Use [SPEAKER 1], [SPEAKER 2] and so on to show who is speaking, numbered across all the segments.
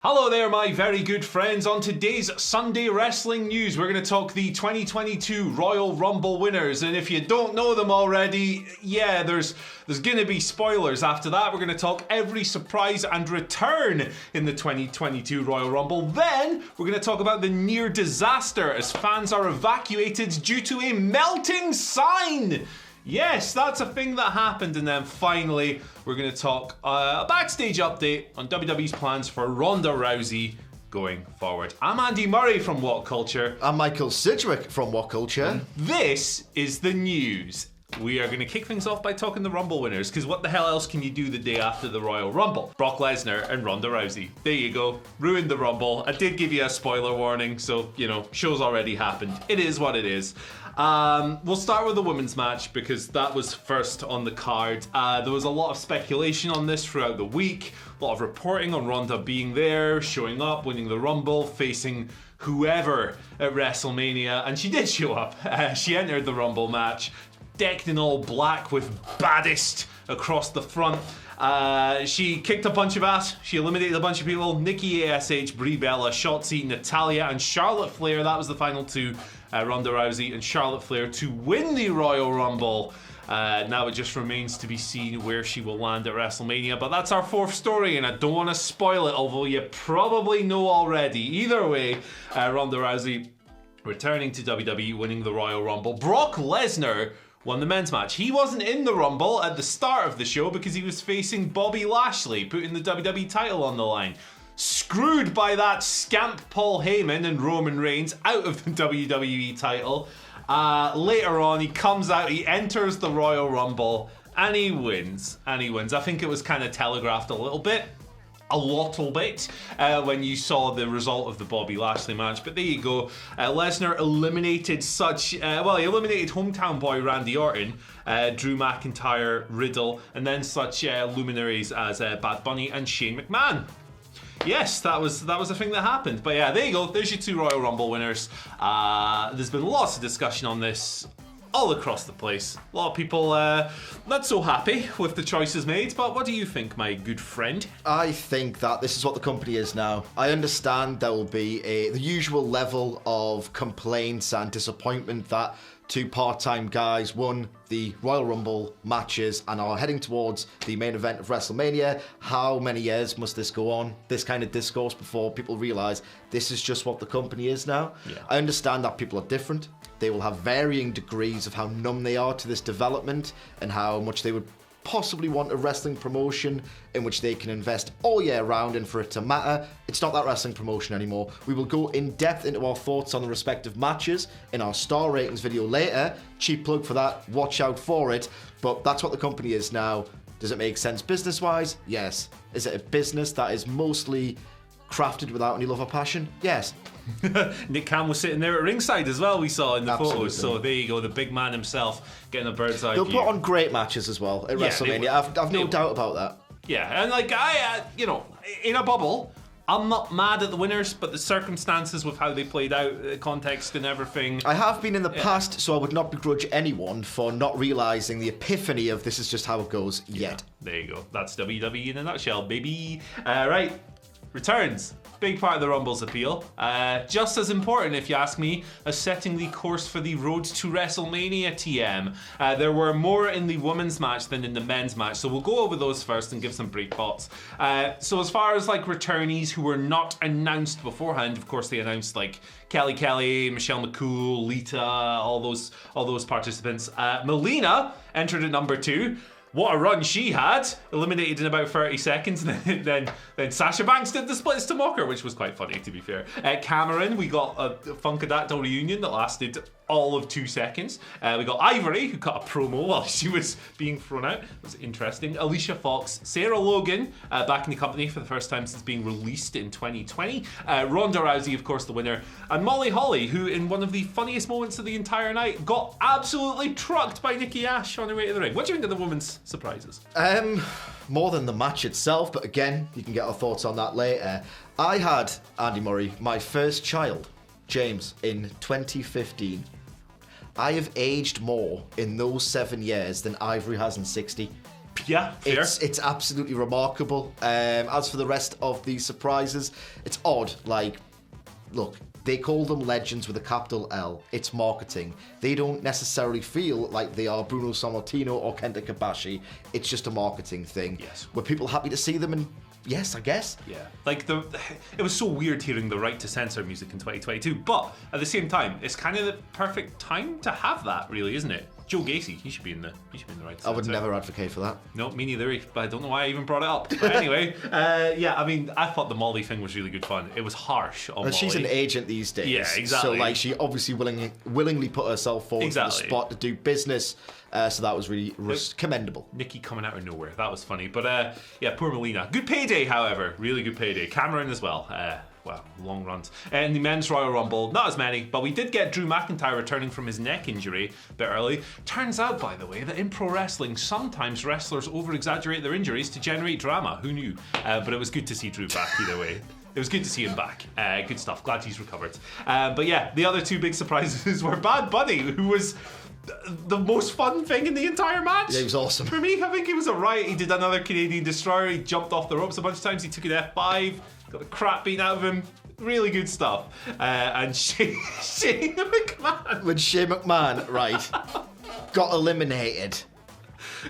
[SPEAKER 1] Hello there, my very good friends. On today's Sunday Wrestling News, we're going to talk the 2022 Royal Rumble winners. And if you don't know them already, yeah, there's going to be spoilers. After that, we're going to talk every surprise and return in the 2022 Royal Rumble. Then, we're going to talk about the near disaster as fans are evacuated due to a melting sign. Yes, that's a thing that happened. And then finally, we're going to talk a backstage update on WWE's plans for Ronda Rousey going forward. I'm Andy Murray from WhatCulture.
[SPEAKER 2] I'm Michael Sidgwick from WhatCulture.
[SPEAKER 1] This is the news. We are going to kick things off by talking the Rumble winners, because what the hell else can you do the day after the Royal Rumble? Brock Lesnar and Ronda Rousey. There you go. Ruined the Rumble. I did give you a spoiler warning, so, show's already happened. It is what it is. We'll start with the women's match because that was first on the card. There was a lot of speculation on this throughout the week. A lot of reporting on Ronda being there, showing up, winning the Rumble, facing whoever at WrestleMania. And she did show up. She entered the Rumble match, decked in all black with baddest across the front. She kicked a bunch of ass. She eliminated a bunch of people. Nikki ASH, Brie Bella, Shotzi, Natalya, and Charlotte Flair. That was the final two. Ronda Rousey and Charlotte Flair to win the Royal Rumble. Now it just remains to be seen where she will land at WrestleMania. But that's our fourth story, and I don't want to spoil it, although you probably know already. Either way, Ronda Rousey returning to WWE, winning the Royal Rumble. Brock Lesnar won the men's match. He wasn't in the Rumble at the start of the show because he was facing Bobby Lashley, putting the WWE title on the line. Screwed by that scamp Paul Heyman and Roman Reigns out of the WWE title. Later on, he comes out, he enters the Royal Rumble, and he wins. I think it was kind of telegraphed a little bit. When you saw the result of the Bobby Lashley match. But there you go. Lesnar eliminated he eliminated hometown boy Randy Orton, Drew McIntyre, Riddle, and then such luminaries as Bad Bunny and Shane McMahon. Yes, that was a thing that happened. But yeah, there you go. There's your two Royal Rumble winners. There's been lots of discussion on this all across the place. A lot of people not so happy with the choices made, but what do you think, my good friend?
[SPEAKER 2] I think that this is what the company is now. I understand there will be the usual level of complaints and disappointment that two part-time guys won the Royal Rumble matches and are heading towards the main event of WrestleMania. How many years must this go on, this kind of discourse, before people realise this is just what the company is now? Yeah. I understand that people are different. They will have varying degrees of how numb they are to this development and how much they would possibly want a wrestling promotion in which they can invest all year round and for it to matter. It's not that wrestling promotion anymore. We will go in depth into our thoughts on the respective matches in our star ratings video later. Cheap plug for that, watch out for it. But that's what the company is now. Does it make sense business-wise? Yes. Is it a business that is mostly crafted without any love or passion? Yes.
[SPEAKER 1] Nick Khan was sitting there at ringside as well, we saw in the
[SPEAKER 2] Absolutely.
[SPEAKER 1] photos. So there you go, the big man himself getting a bird's eye view.
[SPEAKER 2] They'll put on great matches as well at WrestleMania. I've no doubt about that.
[SPEAKER 1] Yeah, and in a bubble, I'm not mad at the winners, but the circumstances with how they played out, the context and everything.
[SPEAKER 2] I have been in the past, so I would not begrudge anyone for not realising the epiphany of this is just how it goes yet.
[SPEAKER 1] There you go. That's WWE in a nutshell, baby. Right. Returns. Big part of the Rumble's appeal. Just as important, if you ask me, as setting the course for the road to WrestleMania TM. There were more in the women's match than in the men's match, so we'll go over those first and give some brief thoughts. So as far as returnees who were not announced beforehand, of course they announced Kelly, Michelle McCool, Lita, all those participants. Melina entered at number 2. What a run she had, eliminated in about 30 seconds. Then Sasha Banks did the splits to mock her, which was quite funny, to be fair. Cameron, we got a Funkadactyl reunion that lasted all of 2 seconds. We got Ivory, who cut a promo while she was being thrown out. It was interesting. Alicia Fox, Sarah Logan, back in the company for the first time since being released in 2020. Ronda Rousey, of course, the winner. And Molly Holly, who in one of the funniest moments of the entire night got absolutely trucked by Nikki ASH on her way to the ring. What do you think of the women's surprises?
[SPEAKER 2] More than the match itself, but again, you can get our thoughts on that later. I had, Andy Murray, my first child, James, in 2015. I have aged more in those 7 years than Ivory has in 60.
[SPEAKER 1] Yeah, fair.
[SPEAKER 2] It's absolutely remarkable. As for the rest of the surprises, it's odd. Like, look, they call them legends with a capital L. It's marketing. They don't necessarily feel like they are Bruno Sammartino or Kenta Kobashi. It's just a marketing thing.
[SPEAKER 1] Yes.
[SPEAKER 2] Were people happy to see them? And yes, I guess.
[SPEAKER 1] Yeah, like it was so weird hearing the right to censor music in 2022, but at the same time, it's kind of the perfect time to have that, really, isn't it? Joe Gacy, he should be in the right to censor.
[SPEAKER 2] I would never advocate for that.
[SPEAKER 1] No, me neither, but I don't know why I even brought it up. But anyway, yeah, I mean, I thought the Molly thing was really good fun. It was harsh on
[SPEAKER 2] And she's an
[SPEAKER 1] Molly.
[SPEAKER 2] agent these days.
[SPEAKER 1] Yeah, exactly.
[SPEAKER 2] So, like, she obviously willingly put herself forward to the spot to do business. So that was really commendable.
[SPEAKER 1] Nikki coming out of nowhere. That was funny. But yeah, poor Melina. Good payday, however. Really good payday. Cameron as well. Well, long runs. And the men's Royal Rumble, not as many, but we did get Drew McIntyre returning from his neck injury a bit early. Turns out, by the way, that in pro wrestling, sometimes wrestlers over-exaggerate their injuries to generate drama. Who knew? But it was good to see Drew back either way. It was good to see him back. Good stuff. Glad he's recovered. But yeah, the other two big surprises were Bad Bunny, who was the most fun thing in the entire match.
[SPEAKER 2] Yeah, he was awesome.
[SPEAKER 1] For me, I think he was alright. He did another Canadian Destroyer. He jumped off the ropes a bunch of times. He took an F5. Got the crap beaten out of him. Really good stuff. And Shane McMahon.
[SPEAKER 2] When Shane McMahon, right, got eliminated.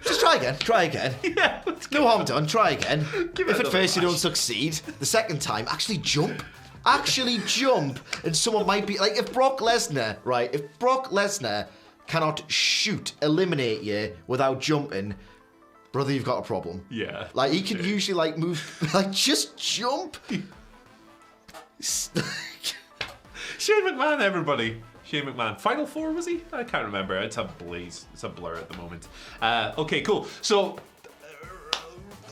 [SPEAKER 2] Just try again.
[SPEAKER 1] Yeah.
[SPEAKER 2] No harm done, try again. If at first you
[SPEAKER 1] match.
[SPEAKER 2] don't succeed, the second time, actually jump. And someone might be, like, if Brock Lesnar cannot eliminate you without jumping, brother, you've got a problem.
[SPEAKER 1] Yeah.
[SPEAKER 2] Like, he can usually, like, move, like, just jump.
[SPEAKER 1] Shane McMahon, everybody. Shane McMahon. Final Four, was he? I can't remember. It's a blaze. It's a blur at the moment. Okay, cool. So,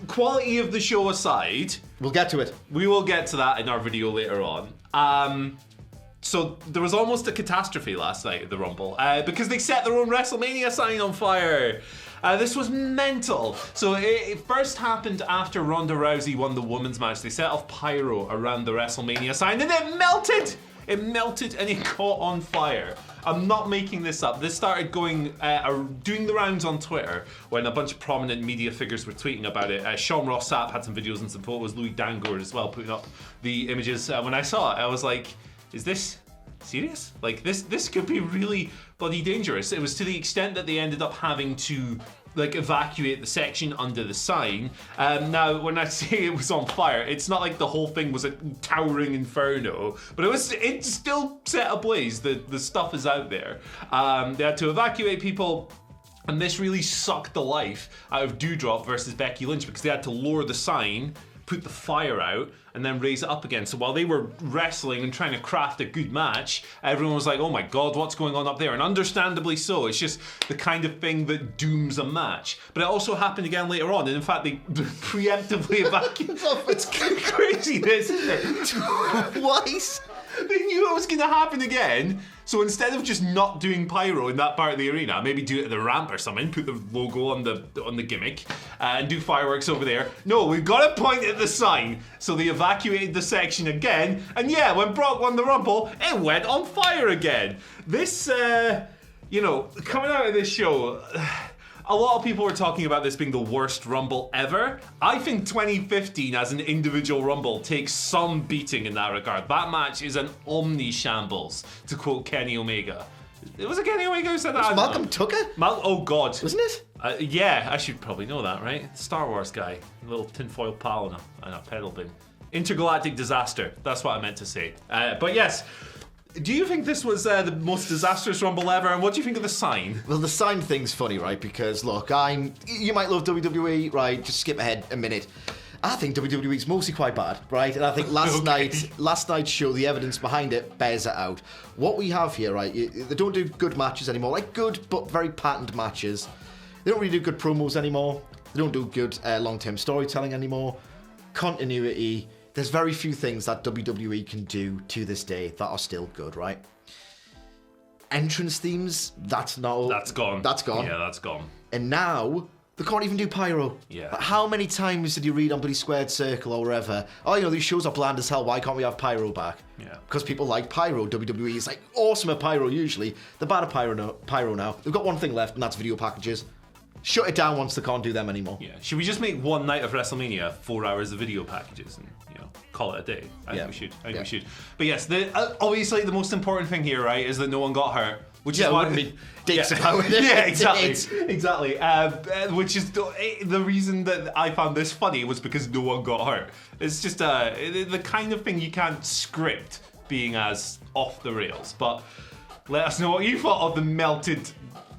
[SPEAKER 1] quality of the show aside,
[SPEAKER 2] We'll get to it.
[SPEAKER 1] we will get to that in our video later on. So there was almost a catastrophe last night at the Rumble because they set their own WrestleMania sign on fire. This was mental. So it first happened after Ronda Rousey won the women's match. They set off pyro around the WrestleMania sign and it melted. It melted and it caught on fire. I'm not making this up. This started doing the rounds on Twitter when a bunch of prominent media figures were tweeting about it. Sean Ross Sapp had some videos and some photos. Louis Dangour as well putting up the images. When I saw it, I was like, is this serious? Like, this could be really bloody dangerous. It was to the extent that they ended up having to, like, evacuate the section under the sign. Now, when I say it was on fire, it's not like the whole thing was a towering inferno, but it still set ablaze. The stuff is out there. They had to evacuate people. And this really sucked the life out of Doudrop versus Becky Lynch because they had to lower the sign, put the fire out, and then raise it up again. So while they were wrestling and trying to craft a good match, everyone was like, oh my god, what's going on up there? And understandably so. It's just the kind of thing that dooms a match. But it also happened again later on, and in fact they preemptively evacuated. It's crazy, this, isn't it?
[SPEAKER 2] Twice?
[SPEAKER 1] They knew it was going to happen again, so instead of just not doing pyro in that part of the arena, maybe do it at the ramp or something, put the logo on the gimmick, and do fireworks over there. No, we've got to point at the sign. So they evacuated the section again, and yeah, when Brock won the Rumble, it went on fire again. This, coming out of this show, a lot of people were talking about this being the worst Rumble ever. I think 2015 as an individual Rumble takes some beating in that regard. That match is an omni-shambles, to quote Kenny Omega. Was it Kenny Omega who said that?
[SPEAKER 2] Was Malcolm Tucker?
[SPEAKER 1] Oh God.
[SPEAKER 2] Wasn't it?
[SPEAKER 1] Yeah, I should probably know that, right? Star Wars guy. A little tinfoil pal and a pedal bin. Intergalactic disaster. That's what I meant to say. But yes. Do you think this was the most disastrous Rumble ever? And what do you think of the sign?
[SPEAKER 2] Well, the sign thing's funny, right? Because, look, you might love WWE, right? Just skip ahead a minute. I think WWE's mostly quite bad, right? And I think last night's show, the evidence behind it bears it out. What we have here, right? They don't do good matches anymore. Like, good but very patterned matches. They don't really do good promos anymore. They don't do good long-term storytelling anymore. Continuity. There's very few things that WWE can do to this day that are still good, right? Entrance themes, that's gone.
[SPEAKER 1] That's gone. Yeah, that's gone.
[SPEAKER 2] And now, they can't even do pyro.
[SPEAKER 1] Yeah.
[SPEAKER 2] Like, how many times did you read on Bloody Squared Circle or wherever, these shows are bland as hell, why can't we have pyro back?
[SPEAKER 1] Yeah. Because
[SPEAKER 2] people like pyro. WWE is like awesome at pyro usually. They're bad at pyro now. They've got one thing left, and that's video packages. shut it down once they can't do them anymore.
[SPEAKER 1] Yeah. Should we just make one night of WrestleMania 4 hours of video packages and call it a day? I think we should. I think we should. But yes, obviously the most important thing here, right, is that no one got hurt. Which is
[SPEAKER 2] wouldn't be dicks about it.
[SPEAKER 1] Yeah, exactly. Which is the reason that I found this funny was because no one got hurt. It's just the kind of thing you can't script being as off the rails. But let us know what you thought of the melted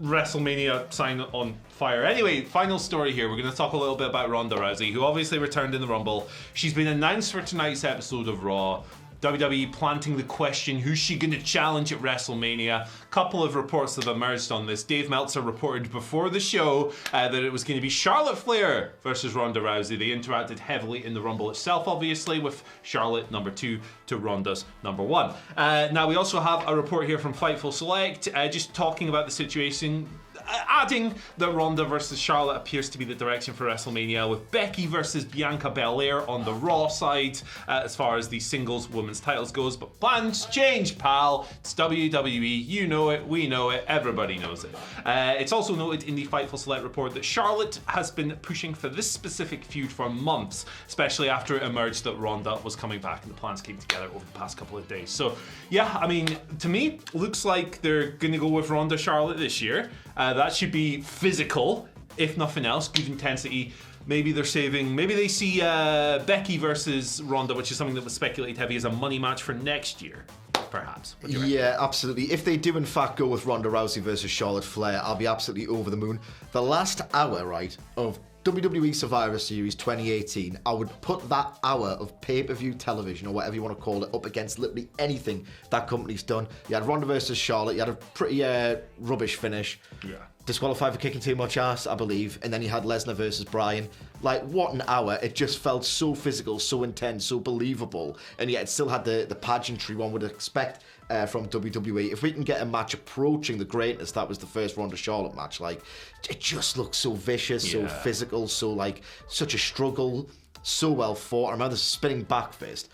[SPEAKER 1] WrestleMania sign on fire. Anyway, final story here. We're going to talk a little bit about Ronda Rousey, who obviously returned in the Rumble. She's been announced for tonight's episode of Raw. WWE planting the question, who's she going to challenge at WrestleMania? A couple of reports have emerged on this. Dave Meltzer reported before the show that it was going to be Charlotte Flair versus Ronda Rousey. They interacted heavily in the Rumble itself, obviously, with Charlotte number 2 to Ronda's number 1. Now, we also have a report here from Fightful Select, just talking about the situation, adding that Ronda versus Charlotte appears to be the direction for WrestleMania, with Becky versus Bianca Belair on the Raw side as far as the singles women's titles goes. But plans change, pal. It's WWE. You know it. We know it. Everybody knows it. It's also noted in the Fightful Select report that Charlotte has been pushing for this specific feud for months, especially after it emerged that Ronda was coming back and the plans came together over the past couple of days. So yeah, I mean, to me, looks like they're going to go with Ronda Charlotte this year. That should be physical, if nothing else, good intensity. Maybe they see Becky versus Ronda, which is something that was speculated heavy as a money match for next year, perhaps.
[SPEAKER 2] Yeah, absolutely. If they do in fact go with Ronda Rousey versus Charlotte Flair, I'll be absolutely over the moon. The last hour, right, of WWE Survivor Series 2018, I would put that hour of pay-per-view television, or whatever you want to call it, up against literally anything that company's done. You had Ronda versus Charlotte, you had a pretty rubbish finish.
[SPEAKER 1] Yeah.
[SPEAKER 2] Disqualified for kicking too much ass, I believe. And then you had Lesnar versus Bryan. Like, what an hour. It just felt so physical, so intense, so believable. And yet it still had the pageantry one would expect from WWE. If we can get a match approaching the greatness, that was the first Ronda Charlotte match. Like, it just looks so vicious, so physical, so like, such a struggle, so well fought. I remember the spinning back fist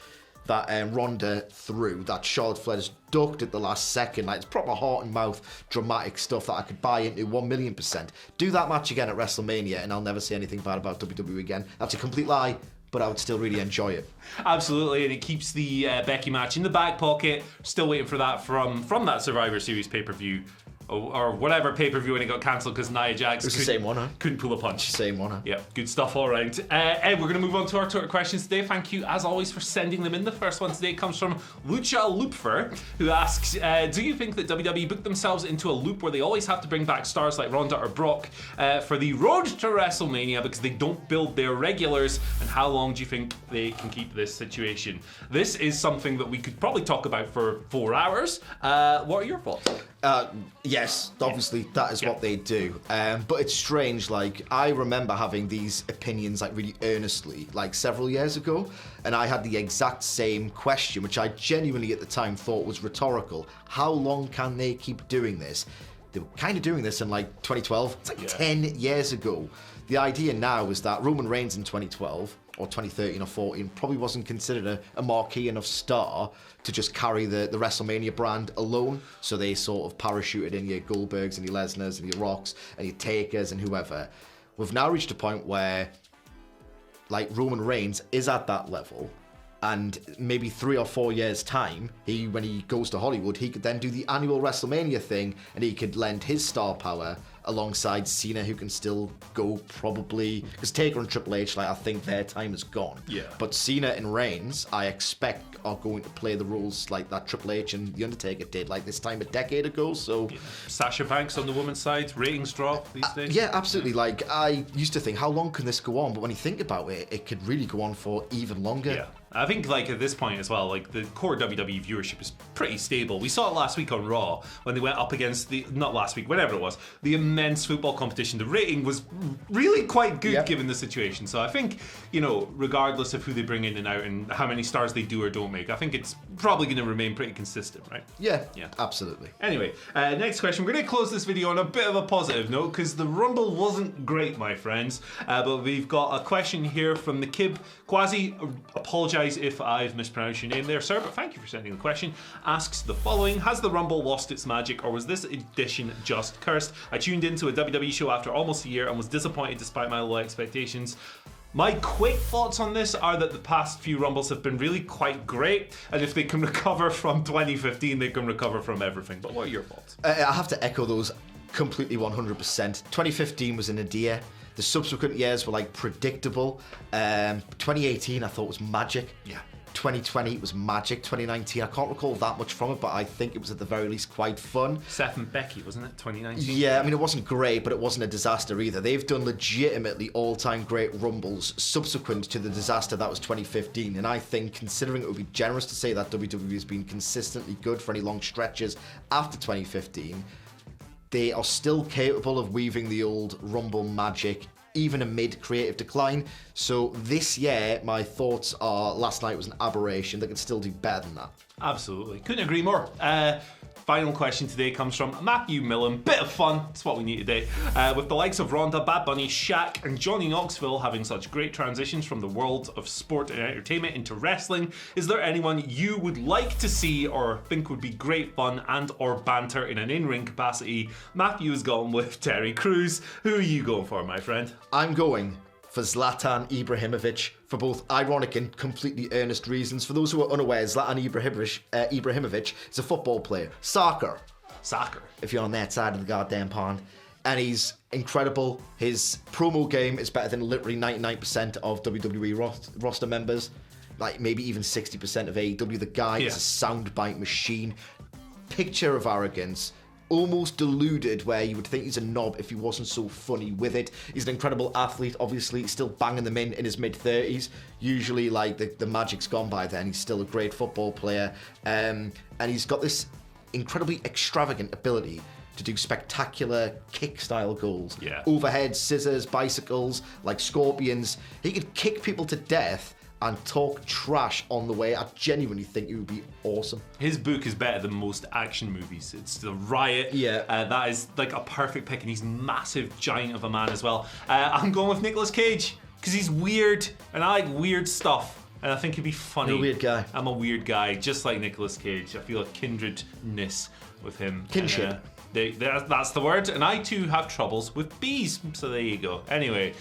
[SPEAKER 2] that Ronda threw, that Charlotte Flair just ducked at the last second. Like, it's proper heart and mouth dramatic stuff that I could buy into 1,000,000%. Do that match again at WrestleMania and I'll never say anything bad about WWE again. That's a complete lie, but I would still really enjoy it.
[SPEAKER 1] Absolutely, and it keeps the Becky match in the back pocket. Still waiting for that from that Survivor Series pay-per-view. Or whatever pay-per-view when it got cancelled because Nia Jax couldn't pull a punch.
[SPEAKER 2] Same one, huh?
[SPEAKER 1] Yeah, good stuff all around. Ed, we're going to move on to our Twitter questions today. Thank you, as always, for sending them in. The first one today comes from Lucha Loopfer, who asks, do you think that WWE booked themselves into a loop where they always have to bring back stars like Ronda or Brock for the road to WrestleMania because they don't build their regulars? And how long do you think they can keep this situation? This is something that we could probably talk about for 4 hours. What are your thoughts?
[SPEAKER 2] Yes, obviously that is what they do. But it's strange, like, I remember having these opinions, like, really earnestly, like, several years ago, and I had the exact same question, which I genuinely at the time thought was rhetorical. How long can they keep doing this? They were kind of doing this in, like, 2012. It's like 10 years ago. The idea now is that Roman Reigns in 2012, or 2013 or 14, probably wasn't considered a marquee enough star to just carry the WrestleMania brand alone. So they sort of parachuted in your Goldbergs and your Lesnars and your Rocks and your Takers and whoever. We've now reached a point where, like, Roman Reigns is at that level, and maybe 3 or 4 years' time, when he goes to Hollywood, he could then do the annual WrestleMania thing, and he could lend his star power alongside Cena, who can still go probably, because Taker and Triple H, like, I think their time is gone.
[SPEAKER 1] Yeah.
[SPEAKER 2] But Cena and Reigns, I expect, are going to play the roles like that Triple H and The Undertaker did, like, this time a decade ago. So
[SPEAKER 1] Sasha Banks on the women's side, ratings drop these days.
[SPEAKER 2] Yeah, absolutely. Like, I used to think, how long can this go on? But when you think about it, it could really go on for even longer.
[SPEAKER 1] Yeah. I think, like, at this point as well, like, the core WWE viewership is pretty stable. We saw it last week on Raw when they went up against not last week, whatever it was, the immense football competition. The rating was really quite good given the situation. So I think, regardless of who they bring in and out and how many stars they do or don't make, I think it's probably going to remain pretty consistent, right?
[SPEAKER 2] Yeah, absolutely.
[SPEAKER 1] Anyway, next question. We're going to close this video on a bit of a positive note because the Rumble wasn't great, my friends. But we've got a question here from the Kib. Quasi apologized apologise if I've mispronounced your name there, sir, but thank you for sending the question. Asks the following: has the Rumble lost its magic, or was this edition just cursed? I tuned into a WWE show after almost a year and was disappointed despite my low expectations. My quick thoughts on this are that the past few Rumbles have been really quite great, and if they can recover from 2015, they can recover from everything. But what are your thoughts?
[SPEAKER 2] I have to echo those completely 100%. 2015 was an nadir. The subsequent years were like predictable. 2018 I thought was magic.
[SPEAKER 1] Yeah.
[SPEAKER 2] 2020 was magic. 2019 I can't recall that much from it, but I think it was at the very least quite fun.
[SPEAKER 1] Seth and Becky, wasn't it? 2019.
[SPEAKER 2] Yeah, I mean, it wasn't great, but it wasn't a disaster either. They've done legitimately all-time great Rumbles subsequent to the disaster that was 2015, and I think, considering it would be generous to say that WWE has been consistently good for any long stretches after 2015, they are still capable of weaving the old Rumble magic even amid creative decline. So this year, my thoughts are last night was an aberration. They could still do better than that.
[SPEAKER 1] Absolutely. Couldn't agree more. Final question today comes from Matthew Millen. Bit of fun, that's what we need today. With the likes of Ronda, Bad Bunny, Shaq and Johnny Knoxville having such great transitions from the world of sport and entertainment into wrestling, is there anyone you would like to see or think would be great fun and or banter in an in-ring capacity? Matthew has gone with Terry Crews. Who are you going for, my friend?
[SPEAKER 2] I'm going for Zlatan Ibrahimovic for both ironic and completely earnest reasons. For those who are unaware, Zlatan Ibrahimovic is a football player. Soccer, if you're on that side of the goddamn pond. And he's incredible. His promo game is better than literally 99% of WWE roster members. Like maybe even 60% of AEW. The guy is a soundbite machine. Picture of arrogance. Almost deluded, where you would think he's a knob if he wasn't so funny with it. He's an incredible athlete, obviously, still banging them in his mid-30s. Usually, like, the magic's gone by then. He's still a great football player. And he's got this incredibly extravagant ability to do spectacular kick-style goals.
[SPEAKER 1] Yeah.
[SPEAKER 2] Overhead, scissors, bicycles, like scorpions. He could kick people to death and talk trash on the way. I genuinely think it would be awesome.
[SPEAKER 1] His book is better than most action movies. It's The Riot.
[SPEAKER 2] Yeah.
[SPEAKER 1] That is like a perfect pick, and he's massive giant of a man as well. I'm going with Nicolas Cage because he's weird, and I like weird stuff, and I think he'd be funny.
[SPEAKER 2] You're a weird guy.
[SPEAKER 1] I'm a weird guy, just like Nicolas Cage. I feel a kindredness with him.
[SPEAKER 2] Kinship.
[SPEAKER 1] That's the word, and I too have troubles with bees, so there you go. Anyway,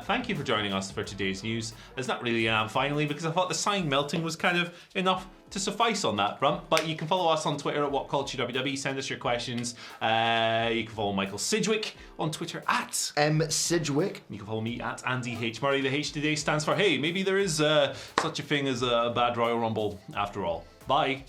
[SPEAKER 1] thank you for joining us for today's news. There's not really an finally, because I thought the sign melting was kind of enough to suffice on that front, but you can follow us on Twitter at WhatCultureWW, send us your questions. You can follow Michael Sidgwick on Twitter at
[SPEAKER 2] Sidgwick.
[SPEAKER 1] You can follow me at Andy H. Murray. The H today stands for hey, maybe there is such a thing as a bad Royal Rumble after all. Bye.